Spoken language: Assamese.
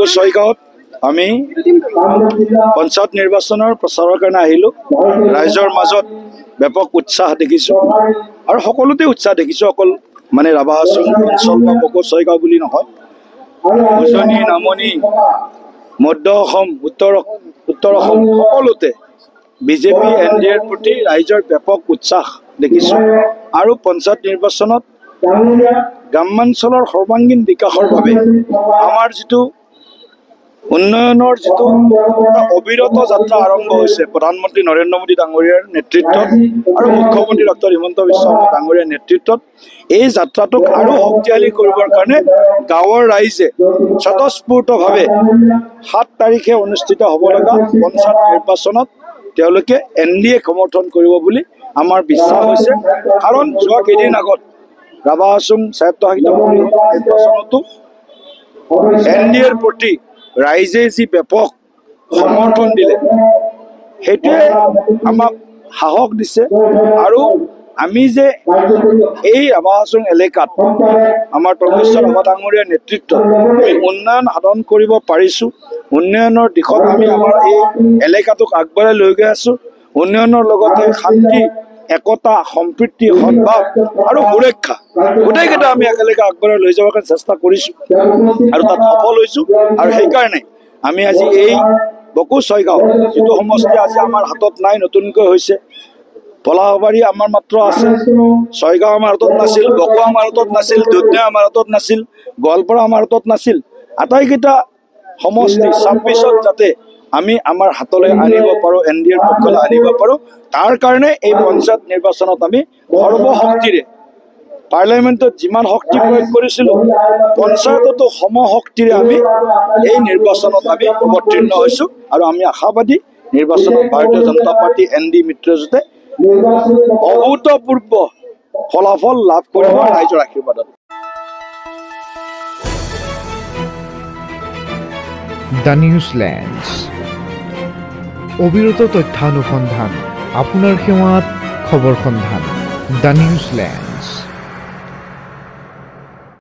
বগো ছয়গাঁৱত আমি পঞ্চায়ত নিৰ্বাচনৰ প্ৰচাৰৰ কাৰণে আহিলোঁ। ৰাইজৰ মাজত ব্যাপক উৎসাহ দেখিছোঁ আৰু সকলোতে উৎসাহ দেখিছোঁ, অকল মানে ৰাভা হাছং অঞ্চল বা বগো ছয়গাঁও বুলি নহয়, উজনি, নামনি, মধ্য অসম, উত্তৰ অসম সকলোতে বিজেপি NDAৰ প্ৰতি ৰাইজৰ ব্যাপক উৎসাহ দেখিছোঁ। আৰু পঞ্চায়ত নিৰ্বাচনত গ্ৰামাঞ্চলৰ সৰ্বাংগীন বিকাশৰ বাবে আমাৰ যিটো উন্নয়নৰ যিটো অবিৰত যাত্ৰা আৰম্ভ হৈছে প্ৰধানমন্ত্ৰী নৰেন্দ্ৰ মোদী ডাঙৰীয়াৰ নেতৃত্বত আৰু মুখ্যমন্ত্ৰী ডক্টৰ হিমন্ত বিশ্ব শৰ্মা ডাঙৰীয়াৰ নেতৃত্বত এই যাত্ৰাটোক আৰু শক্তিশালী কৰিবৰ কাৰণে গাঁৱৰ ৰাইজে স্বতঃস্ফূৰ্তভাৱে 7 তাৰিখে অনুষ্ঠিত হ'ব লগা পঞ্চায়ত নিৰ্বাচনত তেওঁলোকে NDA সমৰ্থন কৰিব বুলি আমাৰ বিশ্বাস হৈছে। কাৰণ যোৱা কেইদিন আগত ৰাভা হাছং স্বায়ত্তশাসিত নিৰ্বাচনতো NDAৰ প্ৰতি ৰাইজে যি ব্যাপক সমৰ্থন দিলে সেইটোৱে আমাক সাহস দিছে। আৰু আমি যে এই ৰাভা হাছং এলেকাত আমাৰ তপস্বৰ ৰাভা ডাঙৰীয়াৰ নেতৃত্বত আমি উন্নয়ন সাধন কৰিব পাৰিছোঁ, উন্নয়নৰ দিশত আমি আমাৰ এই এলেকাটোক আগবঢ়াই লৈ গৈ আছোঁ। উন্নয়নৰ লগতে শান্তি, একতা, সম্প্ৰীতি, সদ্ভাৱ আৰু সুৰক্ষা গোটেইকেইটা আমি একেলগে আগবঢ়াই লৈ যাবৰ কাৰণে চেষ্টা কৰিছোঁ আৰু তাত সফল হৈছোঁ। আৰু সেইকাৰণে আমি আজি এই বগো ছয়গাঁও যিটো সমষ্টি আজি আমাৰ হাতত নাই, নতুনকৈ হৈছে, পলাশবাৰী আমাৰ মাত্ৰ আছে, ছয়গাঁও আমাৰ হাতত নাছিল, বগো আমাৰ হাতত নাছিল, দুধনৈ আমাৰ হাতত নাছিল, গোৱালপাৰা আমাৰ হাতত নাছিল। আটাইকেইটা সমষ্টি 26ত যাতে আমি আমাৰ হাতলৈ আনিব পাৰোঁ, NDAৰ পক্ষলৈ আনিব পাৰোঁ, তাৰ কাৰণে এই পঞ্চায়ত নিৰ্বাচনত আমি সৰ্বশক্তিৰে পাৰ্লিয়ামেণ্টত যিমান শক্তি প্ৰয়োগ কৰিছিলোঁ পঞ্চায়ততো সমশক্তিৰে আমি এই নিৰ্বাচনত আমি অৱতীৰ্ণ হৈছোঁ। আৰু আমি আশাবাদী নিৰ্বাচনত ভাৰতীয় জনতা পাৰ্টি ND মিত্ৰজোঁটে অভূতপূৰ্ব ফলাফল লাভ কৰিব ৰাইজৰ আশীৰ্বাদত। দ্য নিউজলেণ্ডছ, অবিৰত তথ্যানুসন্ধান, আপোনাৰ সেৱাত খবৰ সন্ধান। দ্য নিউজলেণ্ড।